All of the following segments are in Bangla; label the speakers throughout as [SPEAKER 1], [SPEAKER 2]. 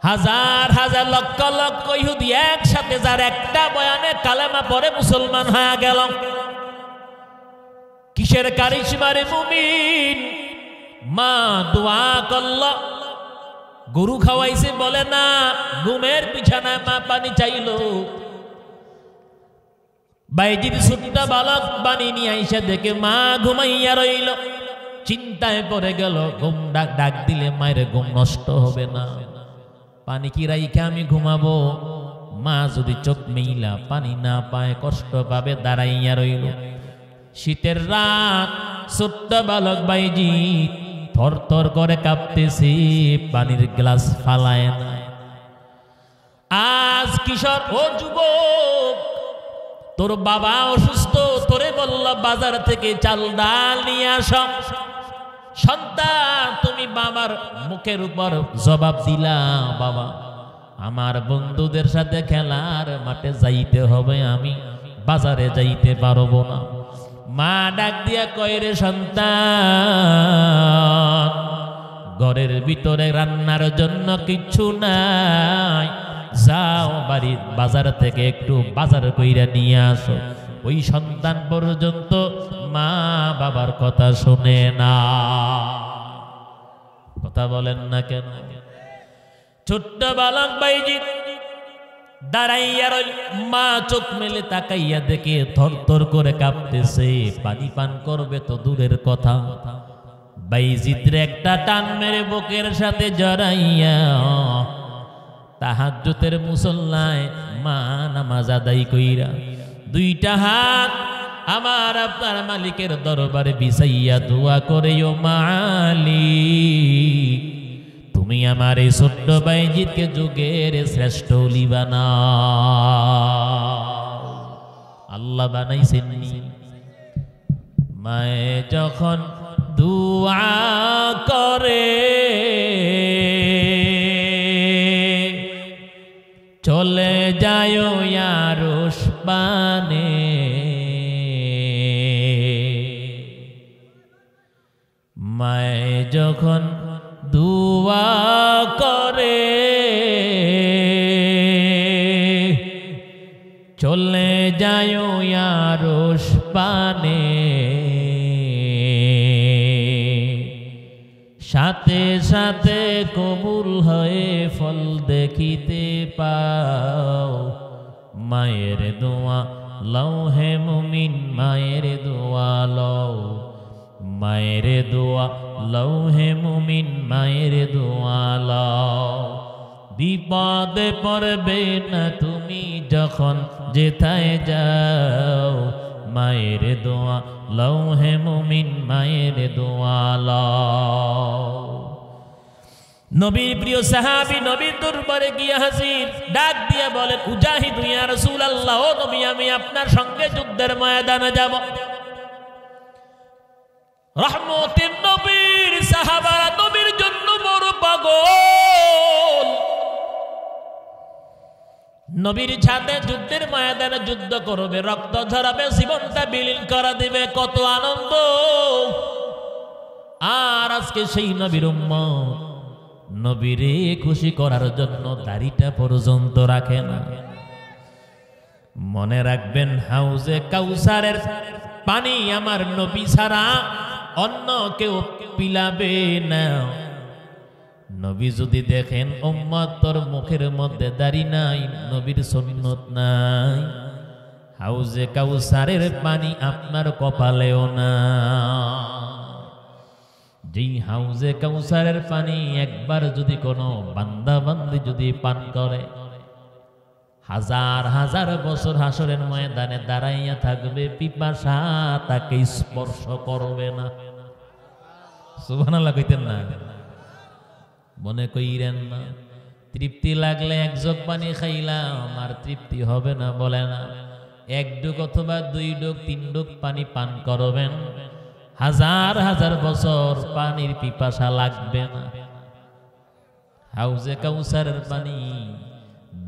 [SPEAKER 1] হাজার হাজার লক্ষ লক্ষ ইহুদি একসাথে যার একটা বয়ানে কালেমা পড়ে মুসলমান হয়ে গেল। কিসের কারিশমারে মুমিন? মা দোয়া করল, গরু খাওয়াইছে বলে না, ঘুমের বিছানায় মা পানি চাইল। বাইজির ছোট্ট বালক পানি নিয়ে আইসা দেখে মা ঘুমাইয়া রইল। চিন্তায় পড়ে গেল, ঘুম ডাক দিলে মায়ের ঘুম নষ্ট হবে না, পানি কি রাইখা আমি ঘুমাবো? মা যদি চোখ মেইলা পানি না পায় কষ্ট পাবে, দাঁড়াইয়া রইল। শীতের রাত, ছোট্ট বালক বাইজি থর থর করে কাঁপতেছে, পানির গ্লাস ফালায় না। আজ কিশোর ও যুবক, তোর বাবা অসুস্থ, তোরে বলল বাজার থেকে চাল ডাল নিয়ে আস। সন্তান, তুমি বাবার মুখের উপর জবাব দিলা, বাবা আমার বন্ধুদের সাথে খেলার মাঠে যাইতে হবে, আমি বাজারে যাইতে পারবো না। মা ডাক দিয়া কয়, রে সন্তান, ঘরের ভিতরে রান্নার জন্য কিচ্ছু নাই, যাও বাড়ির বাজার থেকে একটু বাজার কইরা নিয়ে আসো। ওই সন্তান পর্যন্ত মা বাবার কথা শুনে না। কথা বলেন না কেন? ছোট্ট বালক বাইজি দাঁড়াইয়া রইল। মা চোখ মেলে তাকাইয়া দেখে থর থর করে কাঁপতেছে, পানি পান করবে তো দূরের কথা। বাইজিদের একটা টান মেরে বুকের সাথে জড়াইয়া তাহাজ্জুদের মুসল্লায় মা নামাজ আদায় কইরা দুইটা হাত আমার আপনার মালিকের দরবারে বিছাইয়া দোয়া করে, ও মালিক, তুমি আমার এই ছোট্ট বাইজিদকে যুগের শ্রেষ্ঠ ওলি বানাও। আল্লাহ বানাইছেন। মায়ে যখন দোয়া করে চলে যায় আরশ পানে, মায়ে যখন দোয়া করে চলে যায় আরশ পানে, সাথে সাথে কবুল হয়ে ফল দেখিতে পাও। মায়ের দোয়া লও হে মুমিন, মায়ের দোয়া লও, মায়ের দোয়া লও হে মুমিন, মায়ের দোয়া লও। বিপদে পড়বে না তুমি যখন যেথায় যাও, মায়ের দোয়া লও হে মুমিন, মায়ের দোয়া লও। নবীর প্রিয় সাহাবী নবীর দরবারে গিয়া হাজির, ডাক দিয়া বলেন, উজাহিদু ইয়া রাসূলুল্লাহ, ও নবী আমি আপনার সঙ্গে যুদ্ধের ময়দানে যাব। রহমতের নবীর সাহাবারা নবীর জন্য বড় পাগল। নবীর সাথে যুদ্ধের ময়দানে যুদ্ধ করবে, রক্ত ঝরাবে, জীবনটা বিলীন করা দিবে, কত আনন্দ। আর আজকে সেই নবীর উম্মত নবীরে খুশি করার জন্য দাড়িটা পর্যন্ত রাখে না। মনে রাখবেন, হাউজে কাউসারের পানি আমার নবী ছাড়া অন্য কেউ পিলাবে না। নবী যদি দেখেন উম্মত তোর মুখের মধ্যে দাড়ি নাই, নবীর সুন্নত নাই, হাউজে কাউসারের পানি আপনার কপালেও না। যেই হাউজে কাউসারের পানি একবার যদি কোনো বান্দা বান্দি যদি পান করে, হাজার হাজার বছর হাসরের ময়দানে দাঁড়াইয়া থাকবে, পিপাসা তাকে স্পর্শ করবে না। সুবহানাল্লাহ কইতেন না? মনে কইরেন না তৃপ্তি লাগলে এক জগ পানি খাইলাম আর তৃপ্তি হবে না, বলে না। এক ডুক অথবা দুই ডুক তিন ডুক পানি পান করবেন, হাজার হাজার বছর পানির পিপাসা লাগবে না। হাউজে কাউসারের পানি,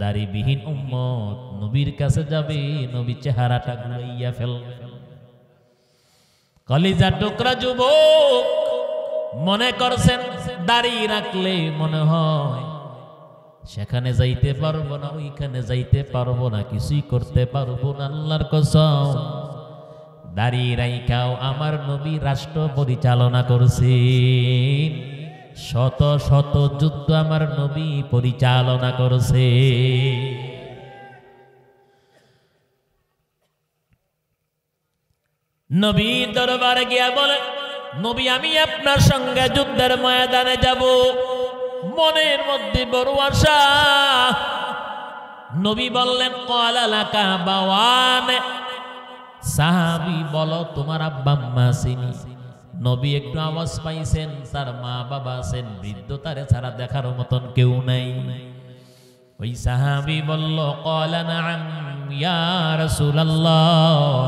[SPEAKER 1] দাড়িবিহীন উম্মত নবীর কাছে যাবে, নবী চেহারাটা ঘুরাইয়া ফেলবে। কলিজা টুকরা যুবক মনে করছেন দাড়ি রাখলে মনে হয় সেখানে যাইতে পারবো না, ওইখানে যাইতে পারবো না, কিছুই করতে পারবো না। আল্লাহর কসম, দাঁড়িয়ে রাইখাও আমার নবী রাষ্ট্র পরিচালনা করছেন, শত শত যুদ্ধ আমার নবী পরিচালনা করছে। নবী দরবারে গিয়া বলে, নবী আমি আপনার সঙ্গে যুদ্ধের ময়দানে যাব, মনের মধ্যে বড় আশা। নবী বললেন, ক্বালা লাকা বাওয়ান, সাহাবী বলো তোমার আব্বা আম্মা আছেনি? নবী একটু আওয়াজ পাইছেন, তার মা বাবা আছেন, বৃদ্ধ, তারে ছাড়া দেখার মতন কেউ নাই। ওই সাহাবী বলল, ক্বালা নাআম ইয়া রাসূলুল্লাহ,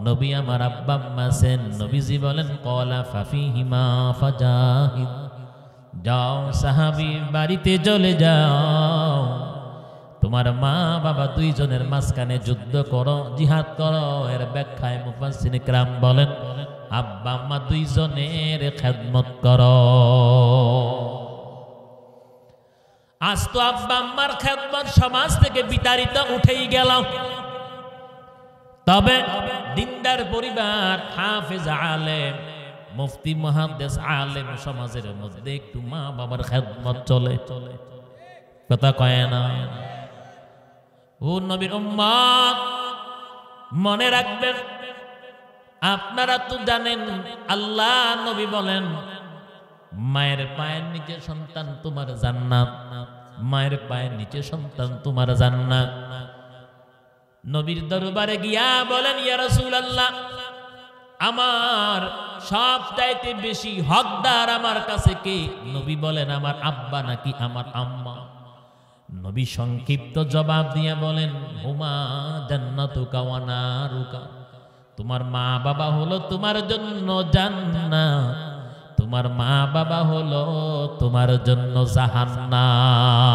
[SPEAKER 1] নবী আমার আব্বা আম্মা আছেন। নবীজি বলেন, ক্বালা ফাফিহিমা ফাজাহিদ, যাও সাহাবী বাড়িতে চলে যাও, তোমার মা বাবা দুইজনের মাঝখানে যুদ্ধ করো, জিহাদ করো। এর ব্যাখ্যায় মুফাসসির কিরাম বলেন, আব্বা আম্মা দুইজনের খেদমত করো। আজ তো আব্বা আম্মার খেদমত সমাজ থেকে বিতাড়িত উঠেই গেল। তবে দিনদার পরিবার, হাফেজ আলেম, মুফতি মুহাদ্দিস আলেম সমাজের মধ্যে একটু মা বাবার খেদমত চলে, কথা কয় না? ও নবীর উম্মত, মনে রাখবেন, আপনারা তো জানেন আল্লাহ নবী বলেন, মায়ের পায়ের নিচে সন্তান তোমার জান্নাত, মায়ের পায়ের নিচে সন্তান তোমার জান্নাত। নবীর দরবারে গিয়া বলেন, ইয়া রাসূলুল্লাহ, আমার সবচাইতে বেশি হকদার আমার কাছে কে? নবী বলেন, আমার আব্বা নাকি আমার আম্মা? নবী সংক্ষিপ্ত জবাব দিয়া বলেন, হুমা জান্নাতুকা ওয়া নারুকা, তোমার মা বাবা হলো তোমার জন্য জান্নাত, তোমার মা বাবা হলো তোমার জন্য জাহান্নাম।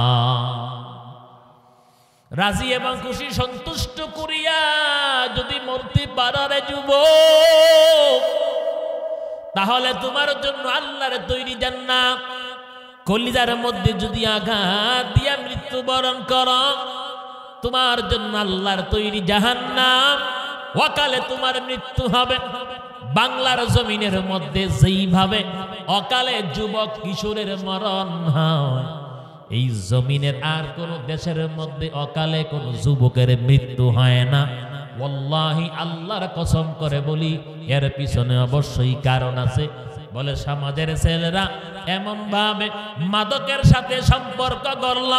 [SPEAKER 1] রাজি এবং খুশি সন্তুষ্ট করিয়া যদি মরতে পারো রে যুবক, তাহলে তোমার জন্য আল্লাহর তৈরি জান্নাত। কলিজার মধ্যে যদি আঘাত দিয়া মৃত্যুবরণ করো, তোমার জন্য আল্লাহর তৈরি জাহান্নাম। অকালে তোমার মৃত্যু হবে। বাংলার জমিনের মধ্যে যেইভাবে অকালে যুবক কিশোরের মরণ হয়, এই জমিনের আর কোন দেশের মধ্যে অকালে কোন যুবকের মৃত্যু হয় না। ওয়াল্লাহি, আল্লাহর কসম করে বলি, এর পিছনে অবশ্যই কারণ আছে। বলে সমাজের ছেলেরা এমন ভাবে মাদকের সাথে সম্পর্ক গড়ল,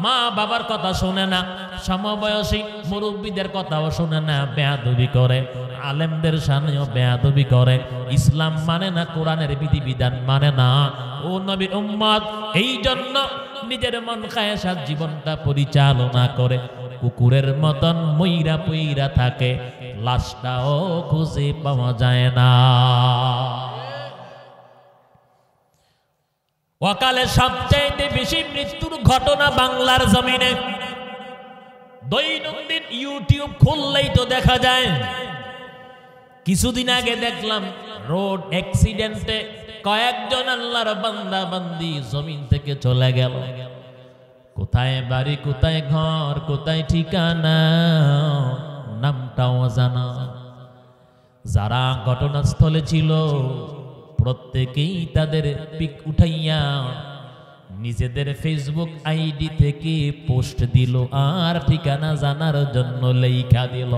[SPEAKER 1] মা বাবার কথা শুনে না, সমবয়সী মুরব্বীদের কথাও শুনে না, বেয়াদবি করে, আলেমদের সামনেও বেয়াদবি করে, ইসলাম মানে না, কোরআনের বিধিবিধান মানে না। ও নবীর উম্মত, এই জন্য নিজের মন খায়েশাত জীবনটা পরিচালনা করে কুকুরের মতন মইরা পইরা থাকে, লাশটাও খুঁজে পাওয়া যায় না। অকালে সবচাইতে বেশি মৃত্যুর ঘটনা বাংলার জমিনে দৈনন্দিন ইউটিউব খুললেই তো দেখা যায়। কিছুদিন আগে দেখলাম রোড অ্যাক্সিডেন্টে কয়েকজন আল্লাহর বান্দা বান্দি জমিন থেকে চলে গেল। কোথায় বাড়ি, কোথায় ঘর, কোথায় ঠিকানা, নামটাও জানা। যারা ঘটনাস্থলে ছিল প্রত্যেকেই তাদের পিক উঠাইয়া নিজেদের ফেসবুক আইডি থেকে পোস্ট দিল আর ঠিকানা জানার জন্য লেখা দিল।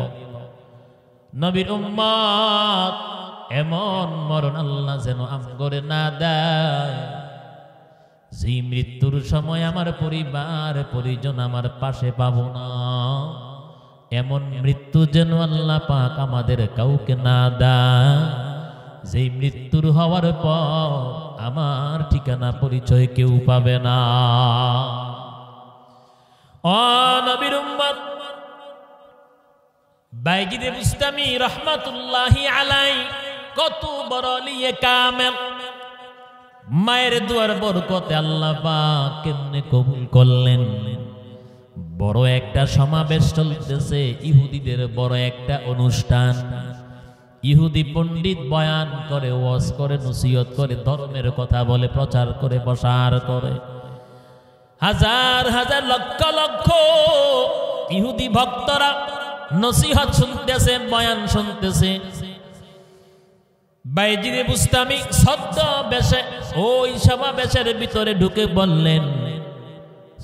[SPEAKER 1] নবীর উম্মত, এমন মরণ আল্লাহ যেন আমগরে না দেয়, যে মৃত্যুর সময় আমার পরিবার পরিজন আমার পাশে পাবো না। এমন মৃত্যু যেন আল্লাহ পাক আমাদের কাউকে না দেয়, যে মৃত্যুর হওয়ার পর আমার ঠিকানা পরিচয় কেউ পাবে না। ও নবীর উম্মত, বাইজিদ বুস্তামি রহমাতুল্লাহি আলাই কত বড় লিয়ে কামেল, মায়ের দুয়ার বরকতে আল্লাহ পাক কেমনে কবুল করলেন। বড় একটা সমাবেশ চলতেছে, ইহুদিদের বড় একটা অনুষ্ঠান। ইহুদি পণ্ডিত বয়ান করে, ওয়াজ করে, নসিহত করে, ধর্মের কথা বলে, প্রচার করে, প্রসার করে। হাজার হাজার লক্ষ লক্ষ ইহুদি ভক্তরা নসিহত শুনতেছে, বয়ান শুনতেছে। বাইজিদ বুস্তামি ছদ্ম বেশে ওই সমাবেশের ভিতরে ঢুকে বললেন,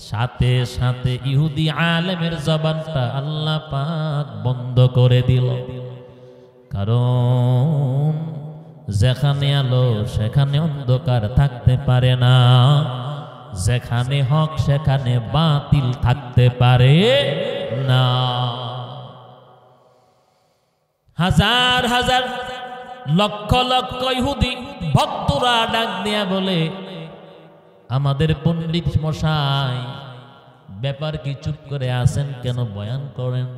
[SPEAKER 1] সাথে সাথে ইহুদি আলেমের জবানটা আল্লাহ পাক বন্ধ করে দিল। কারণ যেখানে আলো সেখানে অন্ধকার থাকতে পারে না, যেখানে হক সেখানে বাতিল থাকতে পারে না। হাজার হাজার লক্ষ লক্ষ ইহুদি ভক্তরা ডাক দিয়া বলে, আমাদের পণ্ডিত মশাই ব্যাপার কি, চুপ করে আছেন কেন, বয়ান করেন।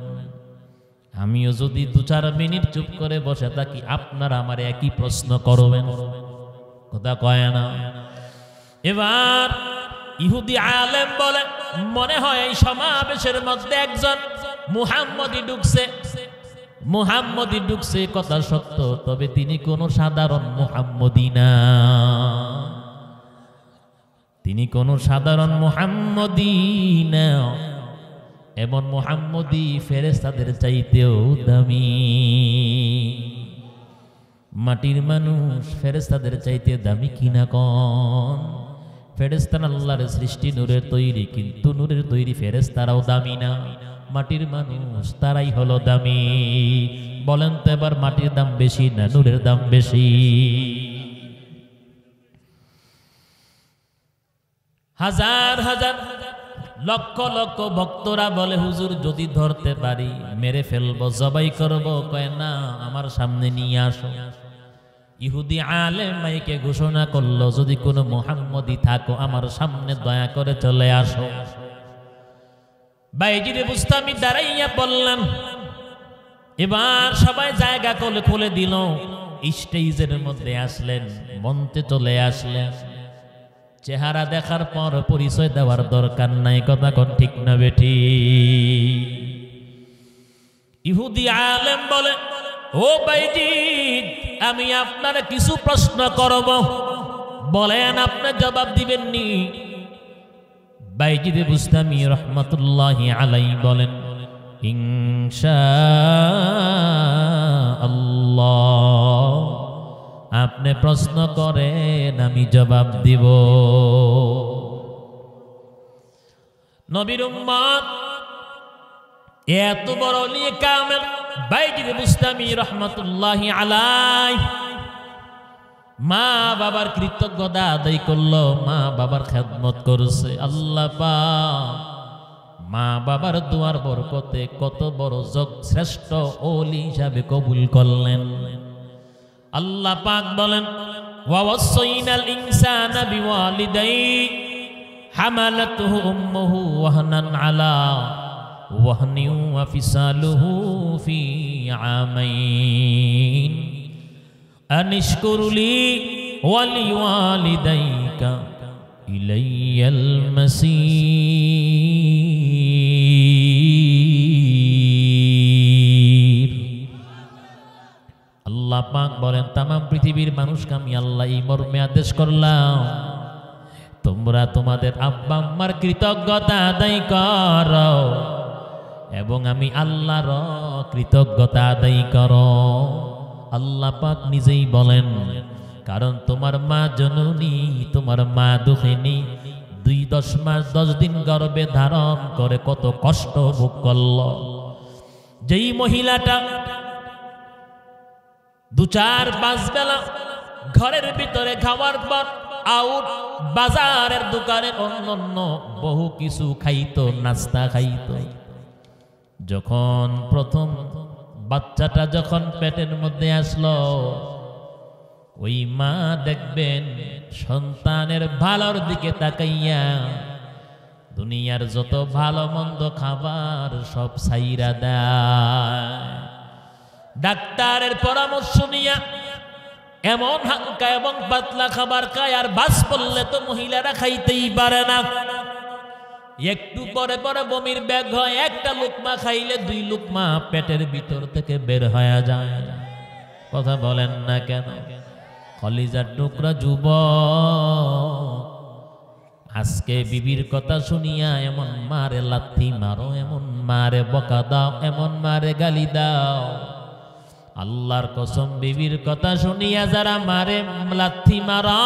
[SPEAKER 1] আমিও যদি 2-4 মিনিট চুপ করে বসে থাকি আপনারা আমার একই প্রশ্ন করবেন, কথা কয় না। এবার ইহুদি আলেম বলে, মনে হয় এই সমাবেশের মধ্যে একজন মুহাম্মদি ঢুকছে। মুহাম্মদি ঢুকছে কথা সত্য, তবে তিনি কোনো সাধারণ মুহাম্মদি না, তিনি কোনো সাধারণ মুহাম্মদি না। এমন মুহাম্মদি ফেরেশতাদের চাইতেও দামি। মাটির মানুষ ফেরেশতাদের চাইতে দামি কিনা কোন? ফেরেশতারা আল্লাহর সৃষ্টি নূরের তৈরি, কিন্তু নূরের তৈরি ফেরেশতারাও দামি না, মাটির মানুষ তারাই হলো দামি। বলেন তো এবার মাটির দাম বেশি না নূরের দাম বেশি? হাজার হাজার লক্ষ লক্ষ ভক্তরা বলে, হুজুর যদি ধরতে পারি মেরে ফেলবো, জবাই করবো। কয় না, আমার সামনে নিয়ে আসো। ইহুদি আলেম মাইকে ঘোষণা করলো, যদি কোনো মুহাম্মদি থাকো আমার সামনে দয়া করে চলে আসো। বাইজিদ বুস্তামি দাঁড়াইয়া বললেন। এবার সবাই জায়গা খুলে দিল, স্টেজের মধ্যে আসলেন, মঞ্চে চলে আসলেন। চেহারা দেখার পর পরিচয় দেওয়ার দরকার নাই, কথা কোন ঠিক না বেটি? ইহুদি আলেম বলে, ও বাইজিদ, আমি আপনার কিছু প্রশ্ন করব, বলেন আপনি জবাব দিবেন নি? বাইজিদ বুস্তামি রহমাতুল্লাহি আলাইহি বলেন, ইনশাআল্লাহ, আপনি প্রশ্ন করেন আমি জবাব দিব। নবীর উম্মত এত বড় ওলি কামেল বাইজিদ বুস্তামি রহমাতুল্লাহি আলাইহি মা বাবার কৃতজ্ঞতা আদায় করলো, মা বাবার খেদমত করছে। আল্লাহ পাক মা বাবার দুয়ার বরকতে কত বড় শ্রেষ্ঠ ওলি হিসাবে কবুল করলেন। আল্লাহ পাক বলেন, ওয়াসাইনাল ইনসানা বিওয়ালিদাইহি হামালাতুহু উম্মুহু ওয়াহনান আলা ওয়াহনিন ওয়া ফিসালুহু ফি আমাইন আনিশকুরলি ওয়া লিওয়ালিদাইকা ইলাইয়াল মাসীর। আল্লাহ পাক বলেন, তামাম পৃথিবীর মানুষকে আমি আল্লাহ এই মর্মে আদেশ করলাম, তোমরা তোমাদের আব্বা আম্মার কৃতজ্ঞতা আদায় করো এবং আমি আল্লাহর কৃতজ্ঞতা আদায় করো। আল্লাহ পাক নিজেই বলেন, কারণ তোমার মা জননী, তোমার মা দুঃখিনী 2-10 মাস 10 দিন গর্ভে ধারণ করে কত কষ্ট ভোগ করল। যেই মহিলাটা 2-4-5 বেলা ঘরের ভিতরে খাওয়ার পর আউট বাজারের দোকানে অন্য বহু কিছু খাইতো, নাস্তা খাইতো, যখন প্রথম বাচ্চাটা যখন পেটের মধ্যে আসলো, ওই মা দেখবেন সন্তানের ভালোর দিকে তাকাইয়া দুনিয়ার যত ভালো মন্দ খাবার সব ছাইরা দেয়। ডাক্তারের পরামর্শ নিয়া এমন হালকা এবং পাতলা খাবার খায়, আর বাস পড়লে তো মহিলারা খাইতেই পারে না। একটু পরে পরে বমির ব্যাগ হয়, একটা লুকমা খাইলে 2 লুকমা পেটের ভিতর থেকে বের হয়ে যায়। কথা বলেন না কেন? কলিজার টুকরা যুবক, আজকে বিবির কথা শুনিয়া এমন মারে লাথি মারো, এমন মারে বকা দাও, এমন মারে গালি দাও। আল্লাহর কসম, বিবির কথা শুনিয়া যারা মারে লাথি মারো,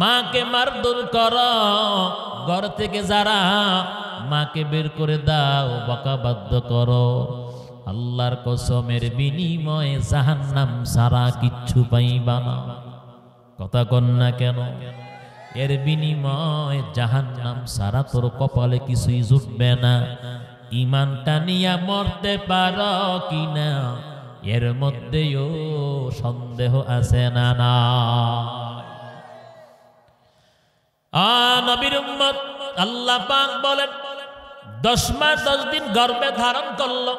[SPEAKER 1] মাকে মারধর করো, ঘর থেকে যারা মাকে বের করে দাও, বকা বাধ্য করো, আল্লাহর কসমের বিনিময়ে জাহান্নাম সারা কিচ্ছু পাইবা না। কথা কন না কেন? এর বিনিময়ে জাহান্নাম সারা তোর কপালে কিছুই জুটবে না। ইমানটা নিয়া মরতে পারো কিনা এর মধ্যেও সন্দেহ আছে না? না নবীর উম্মত, আল্লাহ পাক বলেন 10 মাস 10 দিন গর্ভে ধারণ করলো,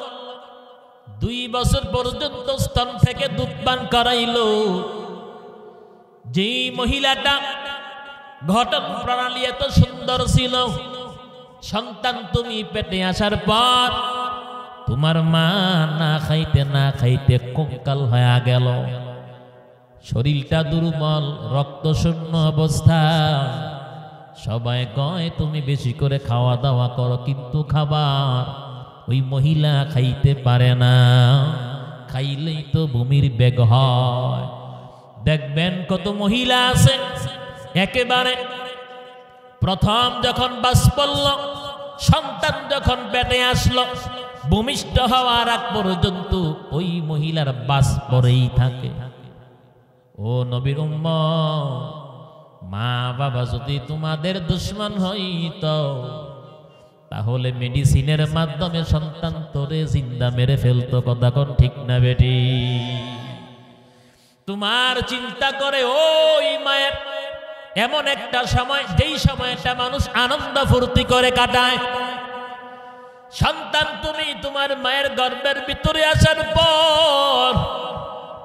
[SPEAKER 1] 2 বছর পর্যন্ত স্তন থেকে দুধ পান করাইলো। যেই মহিলাটা ঘটন প্রণালী এত সুন্দর ছিল, সন্তান তুমি পেটে আসার পর তোমার মা না খাইতে না খাইতে কঙ্কাল হয়ে গেল, শরীরটা দুর্বল, রক্ত শূন্য অবস্থা। সবাই কয় তুমি বেশি করে খাওয়া দাওয়া করো, কিন্তু খাবার ওই মহিলা খাইতে পারে না, খাইলেই তো বমির বেগ হয়। দেখবেন কত মহিলা আছে একেবারে প্রথম যখন বাস পড়ল, সন্তান যখন পেটে আসলো, ভূমিষ্ঠ হওয়ার আগ পর্যন্ত ওই মহিলার বাস পড়েই থাকে। ও নবীর উম্মত, মা বাবা যদি তোমাদের দুশমন হইতো তাহলে মেডিসিনের মাধ্যমে সন্তান তোরে জিন্দা মেরে ফেলতো। কথা কোন ঠিক না বেটি? তোমার চিন্তা করে ওই মায়ের এমন একটা সময়, যেই সময়টা মানুষ আনন্দ ফুর্তি করে কাটায়, সন্তান তুমি তোমার মায়ের গর্ভের ভিতরে আসার পর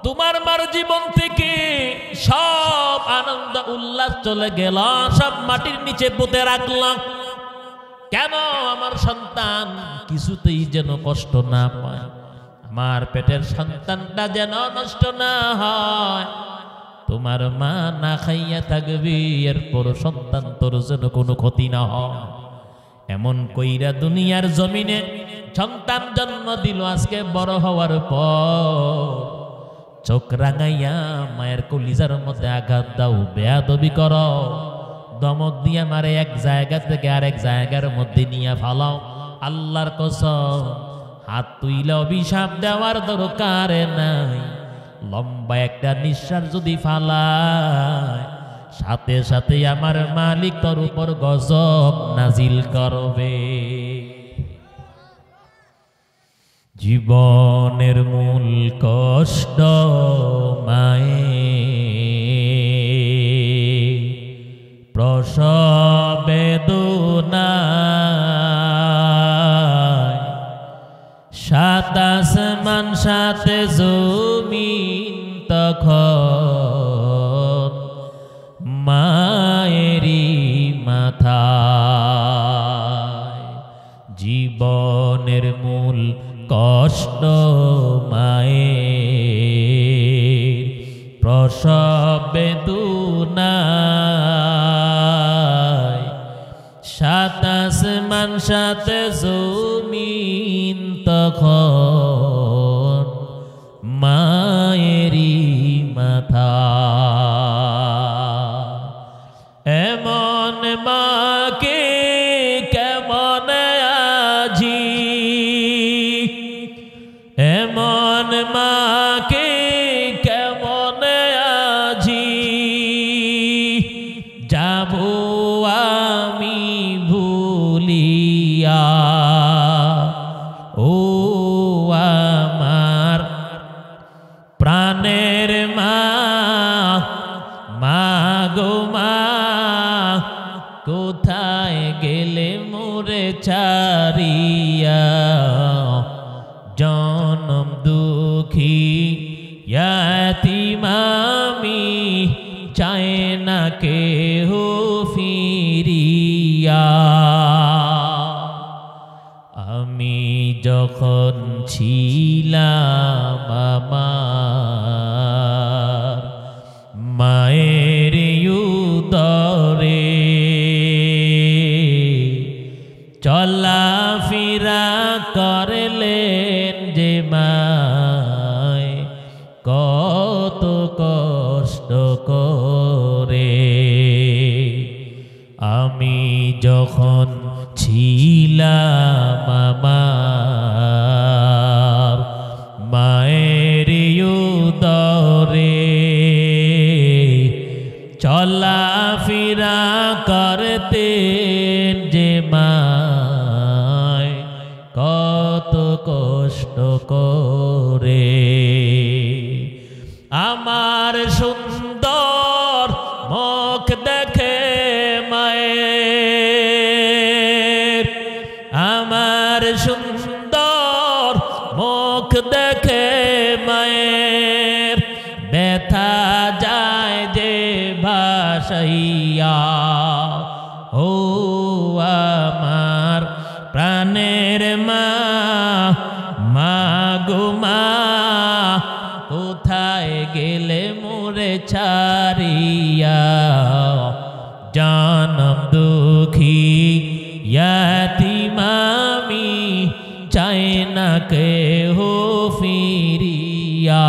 [SPEAKER 1] তোমার মার জীবন থেকে সব আনন্দ উল্লাস চলে গেল, সব মাটির নিচে পুঁতে রাখলাম। কেন? আমার সন্তান কিছুতেই যেন কষ্ট না পায়, আমার পেটের সন্তানটা যেন নষ্ট না হয়। তোমার মা না খাইয়া থাকবি, এরপর সন্তান তোর যেন কোনো ক্ষতি না হয়। এমন কইরা দুনিয়ার জমিনে সন্তান জন্ম দিল। আজকে বড় হওয়ার পর চোখ রাঙাইয়া মায়ের কলিজার মধ্যে আঘাত দাও, বেয়াদবি করো, দমক দিয়া মারে এক জায়গা থেকে আরেক জায়গার মধ্যে নিয়ে ফালাও। আল্লাহর কসম, হাত তুইলে অভিশাপ দেওয়ার দরকার নাই। লম্বা একটা নিঃশ্বাস যদি ফালায়, সাথে সাথে আমার মালিক তোর উপর গজব নাজিল করবে। জীবনের মূল কষ্ট মায়ের, প্রসব বেদনায়, 7 আসমান 7 জমিন তখন মায়েরই মাথায়। জীবনের মূল কষ্ট মায়ের, প্রসব বেদনায়, 7 আসমান 7 জমিন তখন মায়েরই মাথা। এমন মাকে কেমন আজি, এমন মাকে কেমন আজি যাব আমি ভুলিয়া। ও আমার প্রাণের মা, মা গো মা, কোথায় গেলে মোরে ছাড়িয়া। জনম দুঃখী ইয়াতীম আমি, চাই না কেহ ফিরিয়া। আমি যখন ছিলাম আমার মায়ের উদরে, চলাফেরা করলেন যে মায় কত কষ্ট করে। আমি যখন ছিলাম আমার মায়ের উদরে, চলাফেরা করতেন যে মায় কত কষ্ট করে। আমার সুন্দর মুখ দেখে মায়ের, আমার সুন্দর মুখ দেখে মায়ের ব্যথা যায় যে ভাসাইয়া। ও আমার প্রাণের মা, মা গো মা, কোথায় গেলে মোরে ছাড়িয়া। জানম দুঃখী ইয়াতীম আমি, চাই না কেহ ফিরিয়া।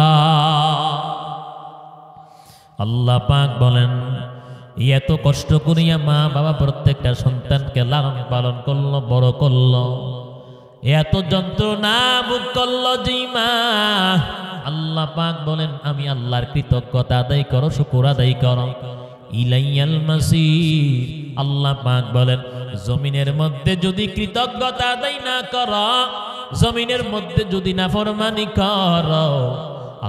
[SPEAKER 1] আল্লাহ পাক বলেন, এত কষ্ট করিয়া মা বাবা প্রত্যেকটা সন্তানকে লালন পালন করলো, বড় করলো, এত যন্ত্রণা ভোগ করলো যে মা। আল্লাহ পাক বলেন, আমি আল্লাহর কৃতজ্ঞতা আদায় করো, শুকর আদায় করো। ইলাইয়াল মাসির। আল্লাহ পাক বলেন, জমিনের মধ্যে যদি কৃতজ্ঞতা আদায় না করো, জমিনের মধ্যে যদি নাফরমানি করো,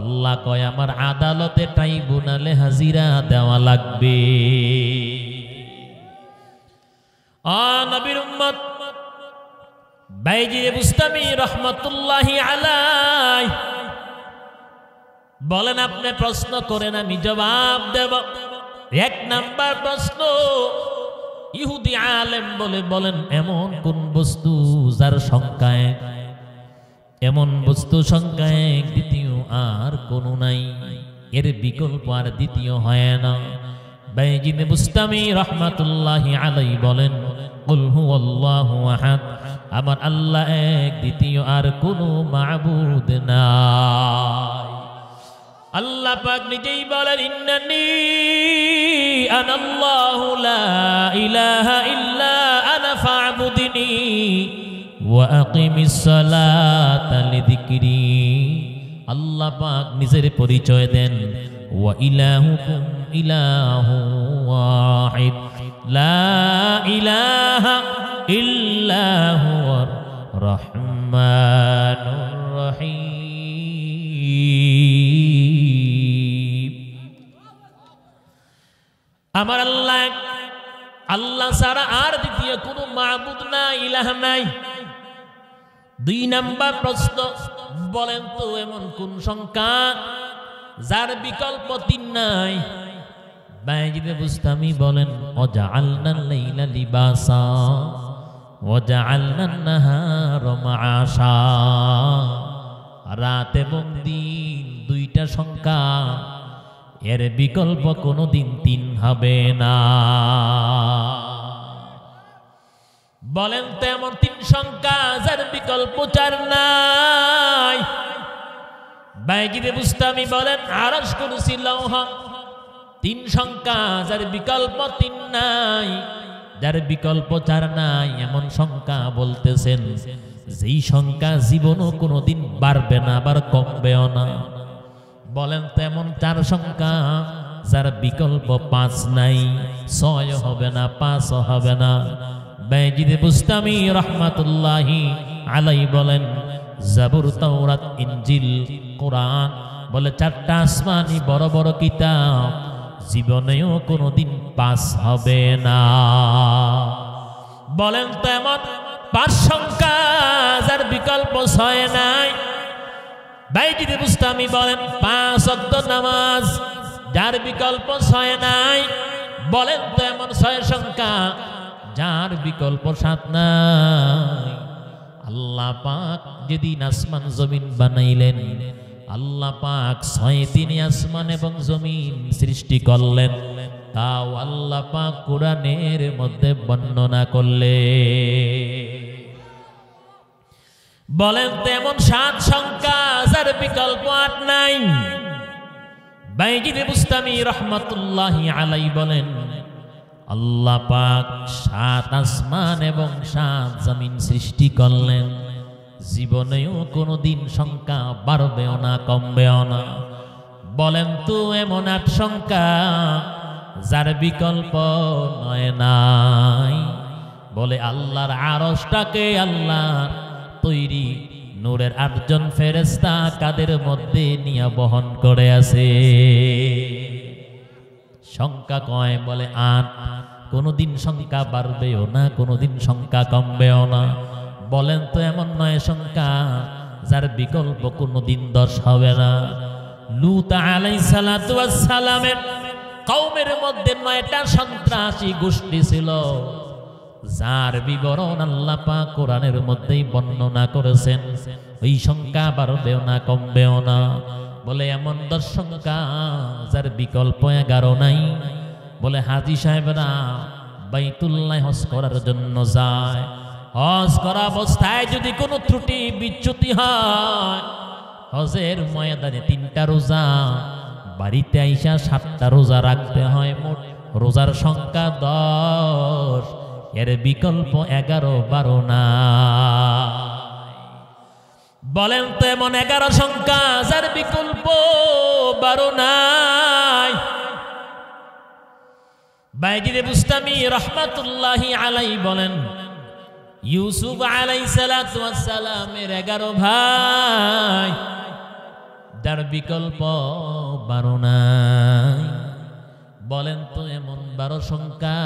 [SPEAKER 1] আল্লাহ কয় আমার আদালতে ট্রাইব্যুনালে হাজিরা দেওয়া লাগবে। নবীর উম্মত বাইজির বুস্তামি রহমতুল্লাহি আলাইহি বলেন, আপনি প্রশ্ন করেন আমি জবাব দেব। এক নাম্বার প্রশ্ন, ইহুদি আলেম বলেন এমন কোন বস্তু যার সংখ্যা এক, এমন বস্তু সংখ্যা এক, দ্বিতীয় আর কোনো নাই, এর বিকল্প আর দ্বিতীয় হয় না। বাইজিদ বুস্তামি রহমাতুল্লাহি আলাইহি বলেন, কুল হুয়াল্লাহু আহাদ, আমার আল্লাহ এক, দ্বিতীয় আর কোনো মাবুদ নাই। আল্লাহ পাক নিজেই বলেন, ইন্নানি আনাল্লাহু লা ইলাহা ইল্লা আনা ফা'বুদনি ওয়া আকিমিস সালাতা লিযিকরি। আল্লাহ পাক নিজের পরিচয় দেন, ওয়া ইলাহুকুম ইলাহু ওয়াহিদ লা ইলাহা ইল্লা হুয়ার রহমানুর রহিম। আমার আল্লাহ, আল্লাহ ছাড়া আর দ্বিতীয় কোনো মাবুদ নাই, ইলাহ নাই। দুই নাম্বার প্রশ্ন, বলেন তো এমন কোন সংখ্যা যার বিকল্প তিন নাই? বাইজিদ বুস্তামি বলেন, ওয়াজআলনাল লাইলা লিবাসা ওয়াজআলনান নাহারা মাআশা। রাত এবং দিন দুইটা সংখ্যা, এর বিকল্প কোনোদিন তিন হবে না। বলেন তো এমন তিন সংখ্যা যার বিকল্প চার নাই? বাইজিদ বুস্তামি বলেন, আরশ, কুরসি, লৌহ, তিন সংখ্যা যার বিকল্প তিন নাই, যার বিকল্প চার নাই। এমন সংখ্যা বলতেছেন যেই সংখ্যা জীবনও কোনোদিন বাড়বে না, আবার কমবেও না। বলেন তো এমন চার সংখ্যা যার বিকল্প পাঁচ নাই, ছয় হবে না, পাঁচও হবে না। বাইজিদ বুস্তামি রহমাতুল্লাহি আলাইহি বলেন, জাবুর, তাওরাত, ইনজিল, কোরআন, বলে চারটা আসমানি বড় বড় কিতাব, জীবনেও কোনোদিন পাস হবে না। বলেন তো এমন পাঁচ সংখ্যা যার বিকল্প ছয় নাই? বাইজিদ বুস্তামি বলেন, পাঁচ ওয়াক্ত নামাজ যার বিকল্প ছয় নাই। বলেন তো এমন ছয় সংখ্যা যার বিকল্প সাত নাই? আল্লাহ পাক যেদিন আসমান জমিন বানাইলেন, আল্লাহ পাক 6 দিনে আসমান এবং জমিন সৃষ্টি করলেন। তাও আল্লাহ পাক কোরআনের মধ্যে বর্ণনা করলেন। বলেন তো এমন 7 সংখ্যা যার বিকল্প আর নাই। বাইজিদ বুস্তামি রহমাতুল্লাহি আলাইহি বলেন আল্লাহ পাক 7 আসমান এবং 7 জমিন সৃষ্টি করলেন, জীবনেও কোনোদিন সংখ্যা বাড়বেও না কমবেও না। বলেন তো এমন 8 সংখ্যা যার বিকল্প নয় নাই। বলে আল্লাহর আরশটাকে আল্লাহর তৈরি নূরের 8 জন ফেরেশতা কাদের মধ্যে নিয়ে বহন করে আছে। সংখ্যা কয়? বলে 8। কোনোদিন সংখ্যা বাড়বেও না, কোনোদিন সংখ্যা কমবেও না। বলেন তো এমন 9 সংখ্যা যার বিকল্প কোনোদিন 10 হবে না। লূত আলাইহিস সালাতু ওয়াস সালামের কওমের মধ্যে 9টা সন্ত্রাসী গোষ্ঠী ছিল, যার বিবরণ আল্লাহ পাক কোরআনের মধ্যেই বর্ণনা করেছেন। ওই সংখ্যা বাড়বেও না কমবেও না। বলে এমন 10 সংখ্যা যার বিকল্প 11 নাই। বলে হাজী সাহেবরা বাইতুল্লাহ হজ করার জন্য যায়, হজ করা অবস্থায় যদি কোনো ত্রুটি বিচ্যুতি হয়, হজের ময়দানে 3টা রোজা, বাড়িতে আইসা 7টা রোজা রাখতে হয়। মোট রোজার সংখ্যা 10, এর বিকল্প 11 12 না। বলেন তো এমন 11 সংখ্যা যার বিকল্প 12 নাই। বাইজিদ বুস্তামি রহমাতুল্লাহি আলাইহি বলেন ইউসুফ আলাইহিস সালাতু ওয়াস সালামের 11 ভাই, যার বিকল্প 12 নাই। বলেন তো এমন 12 সংখ্যা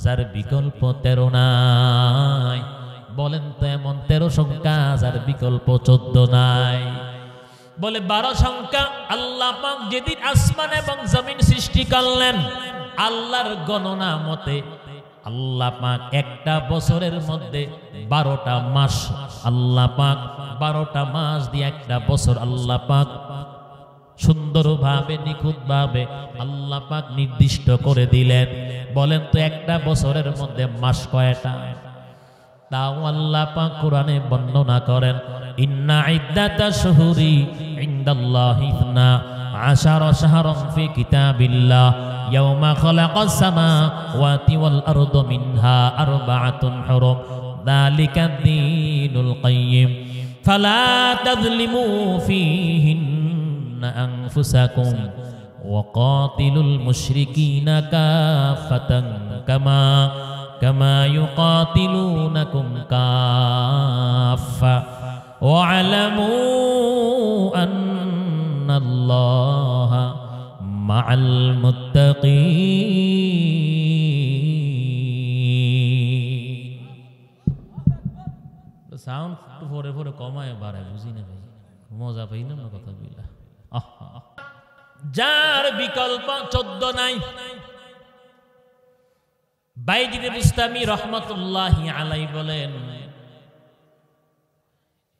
[SPEAKER 1] যার বিকল্প 13 নাই। বলেন তো এমন 13 সংখ্যা যার বিকল্প 14 নাই। বলে 12 সংখ্যা আল্লাহ পাক যেদিন আসমান এবং জমিন সৃষ্টি করলেন, আল্লাহর গণনা মতে আল্লাহ পাক একটা বছরের মধ্যে 12টা মাস, আল্লাহ পাক 12টা মাস দিয়ে একটা বছর আল্লাহ পাক সুন্দরভাবে নিখুঁতভাবে আল্লাহ পাক নির্দিষ্ট করে দিলেন। বলেন তো একটা বছরের মধ্যে মাস কয়টা? তাও আল্লাহ পাক কোরআনে বর্ণনা করেন ইন্না ইদ্দাতাশ শুহুরি ইনদাল্লাহি 12 শাহরান ফি কিতাবিল্লাহ ইয়াওমা খালাকাস সামাওয়াতি ওয়াল আরদা মিনহা 4 হুরুম যালিকাদ দীনুল কাইয়্যিম ফালা তাযলিমু ফীহিন্না আনফুসাকুম ওয়া কাতিলুল মুশরিকিনা কাফাতান কামা ইউকাতিলুনাকুম কাফা ওয়া'লামু আন্নাল্লাহা মা'আল মুত্তাকিন। সাউন্ড পরে পরে কমায় বাড়ায়, বুঝি না ভাই, মজা পাইলাম না কথা বইলা। যার বিকল্প 14 নাই। বাইজিদ বুস্তামি রহমাতুল্লাহি আলাইহি বলেন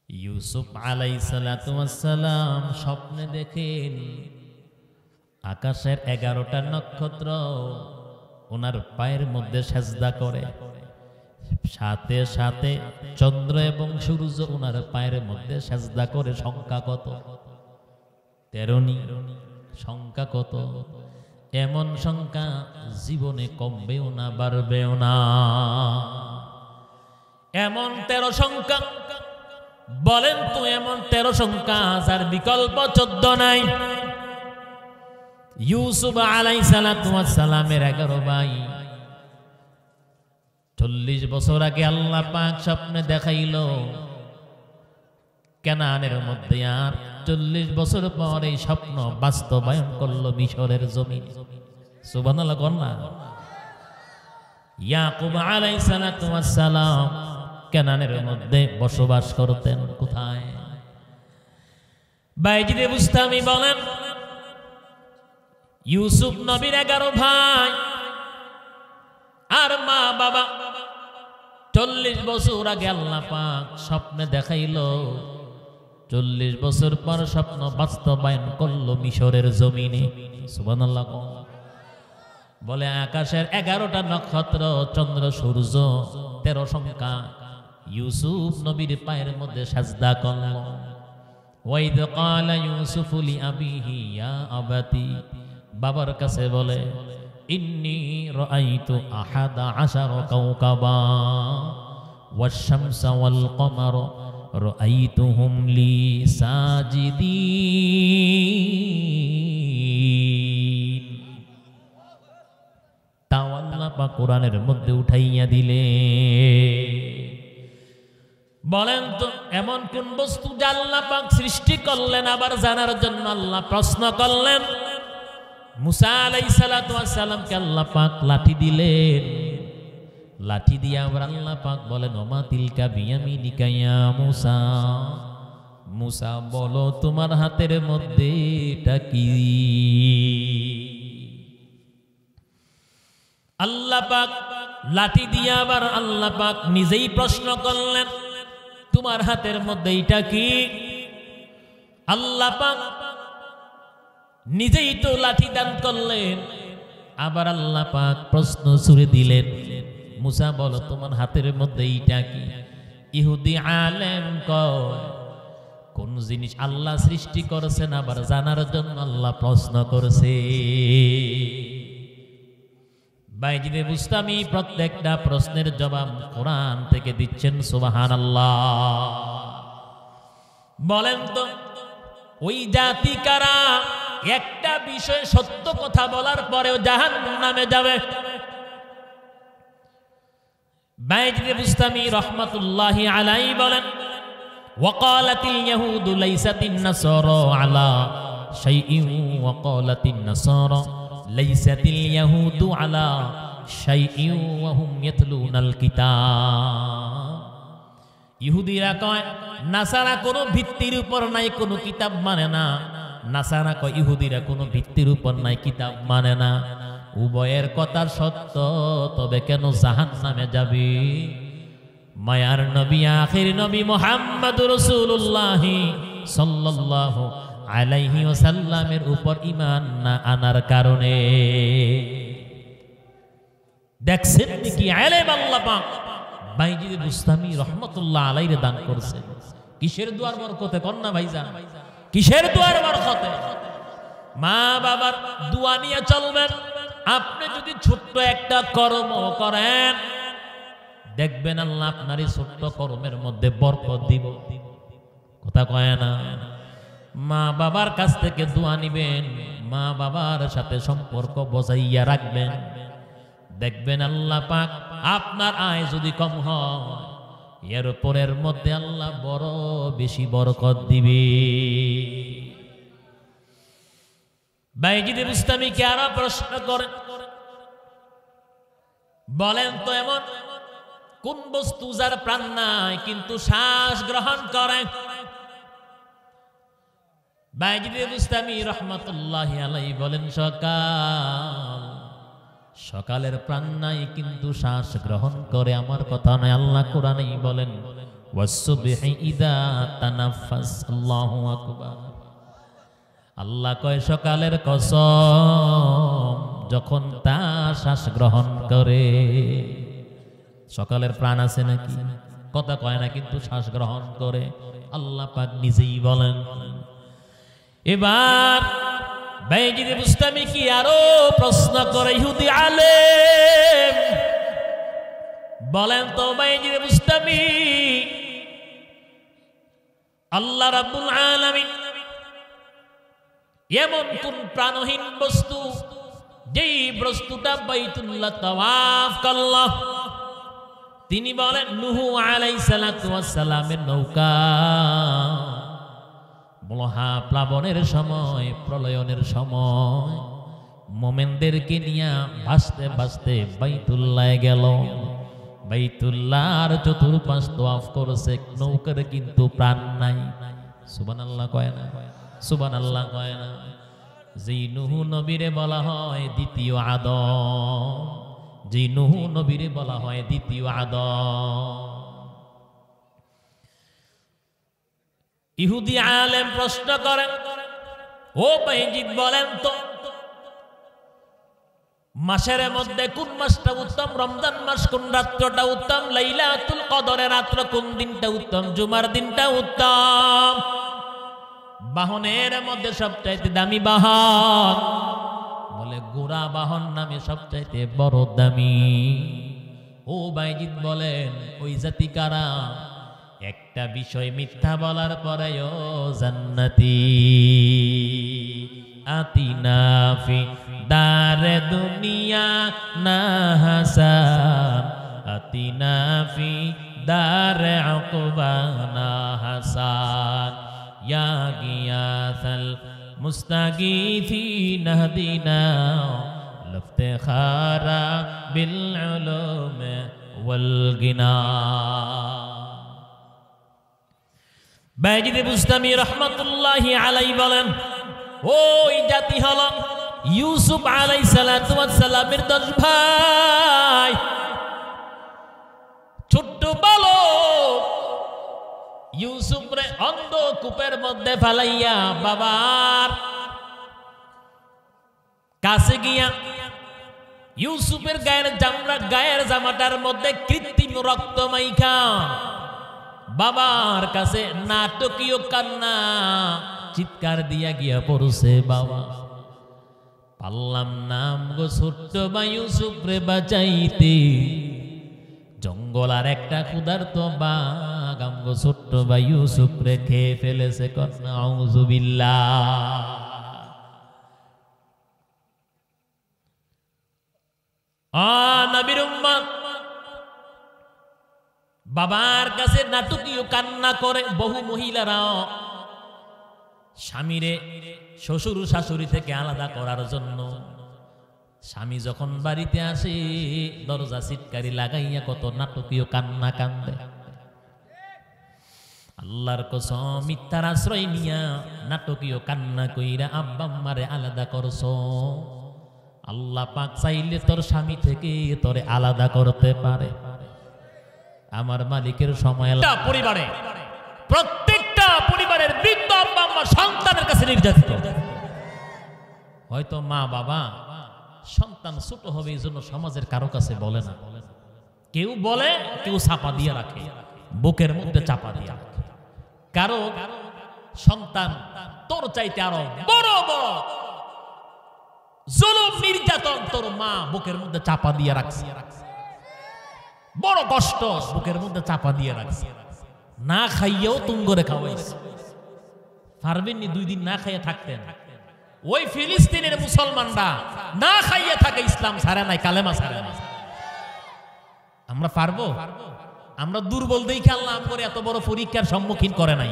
[SPEAKER 1] ইউসুফ আলাইহিস সালাতু ওয়াস সালাম স্বপ্নে দেখেন আকাশের 11টা নক্ষত্র ওনার পায়ের মধ্যে সেজদা করে, সাথে সাথে চন্দ্র এবং সূর্য ওনার পায়ের মধ্যে সেজদা করে। সংখ্যা কত? 13নি। সংখ্যা কত? এমন সংখ্যা জীবনে কমবেও না বাড়বেও না। এমন 13 সংখ্যা। বলেন তো এমন 13 সংখ্যা যার বিকল্প 14 নাই। ইউসুফ আলাইহিস সালাতু ওয়াস সালামের 11 ভাই 40 বছর আগে আল্লাহ পাক স্বপ্নে দেখাইল কেনানের মধ্যে, আর 40 বছর পর এই স্বপ্ন বাস্তবায়ন করলো মিশরের জমিন। সুবহানাল্লাহ কন্যা। ইয়াকুব আলাইহিস সালাতু ওয়াস সালাম কেনানের মধ্যে বসবাস করতেন। কোথায়? বাইজিদ বুস্তামি বলেন ইউসুফ নবীর 11 ভাই আর মা বাবা 40 বছর আগে আল্লাহ পাক স্বপ্নে দেখাইলো, 40 বছর পর স্বপ্ন বাস্তবায়ন করলো মিশরের জমিনে। সুবহানাল্লাহ। বলে আকাশের 11টা নক্ষত্র, চন্দ্র সূর্য 13 সংখ্যা, ইউসুফ নবীর পায়ের মধ্যে সাজদা করল। ওয়াইদ ক্বালা ইউসুফু লিআবিহি ইয়া আবাতি, বাবার কাছে বলে ইন্নী রাআইতু আহাদা আশারা কাওকাবা ওয়াশ-শামসা ওয়াল কমারা রাআইতুহুম লি সাজিদিন। তাও আল্লাহ পাক কোরআনের মধ্যে উঠাইয়া দিলে। বলেন তো এমন কোন বস্তু যা আল্লাহ পাক সৃষ্টি করলেন আবার জানার জন্য আল্লাহ প্রশ্ন করলেন? মুসা আলাইহিস সালাতু ওয়াস সালামকে আল্লাহ পাক লাঠি দিলেন। লাঠি দিয়ে আবার আল্লাহ পাক বলেন ওমা তিলকা বিয়ামিনিকা ইয়া মুসা, মুসা বলো তোমার হাতের মধ্যে এটা কি? আল্লাহ পাক লাঠি দিয়ে আবার আল্লাহ পাক নিজেই প্রশ্ন করলেন তোমার হাতের মধ্যে এটা কি? আল্লাহ পাক নিজেই তো লাঠি দান করলেন, আবার আল্লাহ পাক প্রশ্ন ছুড়ে দিলেন মুসা বলো তোমার হাতের মধ্যে এইটা কি? ইহুদি আলেম কয় কোন জিনিস আল্লাহ সৃষ্টি করেছেন আবার জানার জন্য আল্লাহ প্রশ্ন করেছে। বাইজিদে বুস্তামি প্রত্যেকটা প্রশ্নের জবাব কোরআন থেকে দিচ্ছেন। সুবহানাল্লাহ। বলেন তো ওই জাতি কারা একটা বিষয়ে সত্য কথা বলার পরেও জাহান্নামে যাবে? বাইজিদে বুস্তামি রহমাতুল্লাহি আলাইহি বলেন ওয়াকালাতিল ইয়াহুদু লাইসাতিন নাসারা আলা শাইইন ওয়াকালাতিন নাসারা লাইসাতিল ইয়াহুদু আলা শাইইন ওয়া হুম ইয়াতলুনাল কিতাব। ইহুদিরা কয় নাসারা কোনো ভিত্তির উপর নাই, কোনো কিতাব মানে না। নাসারা কয় ইহুদিরা কোনো ভিত্তির উপর নাই, কিতাব মানে না। উভয়ের কথা সত্য, তবে কেন জাহান্নামে যাবে? মায়ার নবী আখির নবী মুহাম্মদুর রাসূলুল্লাহ সাল্লাল্লাহু আলাইহি ওয়াসাল্লামের উপর ঈমান না আনার কারণে। দেখছেন কি আলেম আল্লাহ পাক বাইজিদ বুস্তামি রহমাতুল্লাহ আলাইহি দান করেছেন। কিসের দুয়ার বরকতে? কন্যা ভাইজান, কিসের দুয়ার বরকতে? মা বাবার দোয়া নিয়ে চলবেন। আপনি যদি ছোট্ট একটা কর্ম করেন দেখবেন আল্লাহ আপনার এই ছোট্ট কর্মের মধ্যে বরকত দিব। কথা কয় না? মা বাবার কাছ থেকে দোয়া নিবেন, মা বাবার সাথে সম্পর্ক বজাইয়া রাখবেন, দেখবেন আল্লাহ পাক আপনার আয় যদি কম হয় এর উপরের মধ্যে আল্লাহ বড় বেশি বরকত দিবে। বাইজিদে বুস্তামি কে আরো প্রশ্ন করেন, বলেন তো এমন কোন বস্তু যার প্রাণ নাই কিন্তু শ্বাস গ্রহণ করে? বাইজিদে বুস্তামি রহমাতুল্লাহি আলাইহি বলেন সকালের প্রাণ নাই কিন্তু শ্বাস গ্রহণ করে। আমার কথা নয়, আল্লাহ কোরআনেই বলেন ওয়াসসুবহি ইযা তানাফাস। আল্লাহু আকবার। আল্লাহ কয় সকালের কসম যখন তা শ্বাস গ্রহণ করে। সকালের প্রাণ আছে নাকি? কথা কয় না কিন্তু শ্বাস গ্রহণ করে। আল্লাহ পাক নিজেই বলেন। এবার বাইজিদে বুস্তামি কি আরো প্রশ্ন করে ইহুদি আলেম, বলেন তো বাইজিদে বুস্তামি আল্লাহ রাব্বুল আলামিন এমন কোন প্রাণহীন বস্তু যেই বস্তুটা বাইতুল্লাহ তাওয়াফ করল? তিনি বলেন নূহ আলাইহিস সালাতু ওয়াস সালামের নৌকা মহা প্লাবনের সময়, প্রলয়নের সময় মোমেনদেরকে নিয়ে ভাসতে ভাসতে বাইতুল্লাহ গেল। বাইতুল্লাহর চতুর্পাশ তাওয়াফ করেছে, নৌকার কিন্তু প্রাণ নাই। সুবহানাল্লাহ কয় না? সুবহানাল্লাহ কয় না? যেই নূহ নবীরে বলা হয় দ্বিতীয় আদম, যেই নূহ নবীরে বলা হয় দ্বিতীয় আদম। ইহুদি আলেম প্রশ্ন করেন ও বাইজিদ বলেন তো মাসের মধ্যে কোন মাসটা উত্তম? রমজান মাস। কোন রাত্রটা উত্তম? লাইলাতুল কদরের রাত্র। কোন দিনটা উত্তম? জুমার দিনটা উত্তম। বাহনের মধ্যে সবচাইতে দামি বাহন বলে গোরা বাহন নামে সবচাইতে বড় দামি। ও বাইজিদ বলেন ওই জাতি কারা? একটা বিষয় মিথ্যা বলার পরেও জান্নাতি। আতিনা ফি দারে দুনিয়া না হাসান, আতিনা ফি দারে উকবা না হাসান। ইয়া গিয়াসাল মুস্তাগীথিন হদিনা লিফতিখারা বিল উলুম ওয়াল গিনা। বাইজিদ বুস্তামি রহমাতুল্লাহি আলাইহি বলেন ওই জাতি হলো ইউসুফ আলাইহিস সালাতু ওয়াস সালামের 10 ভাই। ছোট্ট বালক ইউসুফ রে অন্ধকূপের মধ্যে ফেলাইয়া বাবার কাছে গিয়া ইউসুফের গায়ের জামাটার মধ্যে কৃত্রিম রক্ত মাইখা বাবার কাছে নাটকীয় কান্না চিৎকার দিয়া গিয়া পড়ছে, বাবা পারলাম নাম গো ছোট্ট বা ইউসুফ রে বাঁচাইতে। জঙ্গল আর একটা ক্ষুধার্ত বাঘ আমগো ছোট্ট বা ইউসুফ রে খেয়ে ফেলেছে। কন্যা আউযুবিল্লাহ। নবীর উম্মত বাবার কাছে নাটকীয় কান্না করে। বহু মহিলারাও স্বামীরে শ্বশুর শাশুড়ি থেকে আলাদা করার জন্য স্বামী যখন বাড়িতে আসে দরজা সিটকারি লাগাইয়া কত নাটকীয় কান্না কান্দে। আল্লাহর কসম মিথ্যার আশ্রয় নিয়া নাটকীয় কান্না কইরা আব্বা আম্মারে আলাদা করছো। আল্লাহ পাক চাইলে তোর স্বামী থেকে তোরে আলাদা করতে পারে। আমার মালিকের সময় পরিবারে প্রত্যেকটা পরিবারের বৃদ্ধ আব্বা আম্মা সন্তানের কাছে নির্যাতিত। হয়তো মা বাবা সন্তান ছোট হবে এই জন্য সমাজের কারো কাছে বলে না। কেউ বলে, কেউ চাপা দিয়ে রাখে, বুকের মধ্যে চাপা দিয়ে রাখে। কারো সন্তান তোর চাইতে আরো বড় বড় জুলুম নির্যাতন তোর মা বুকের মধ্যে চাপা দিয়ে রাখছে। বড় কষ্ট বুকের মধ্যে চাপা দিয়ে রাখছে। না খাইয়েও তুমি করে খাওয়াইছে। পারবেননি 2 দিন না খাইয়ে থাকতেন। ওই ফিলিস্তিনের মুসলমানরা না খাইয়ে থাকে, ইসলাম ছাড়ে নাই, কালেমা ছাড়ে নাই। আমরা পারবো? আমরা দুর্বল দেখে আল্লাহ করে এত বড় পরীক্ষার সম্মুখীন করে নাই।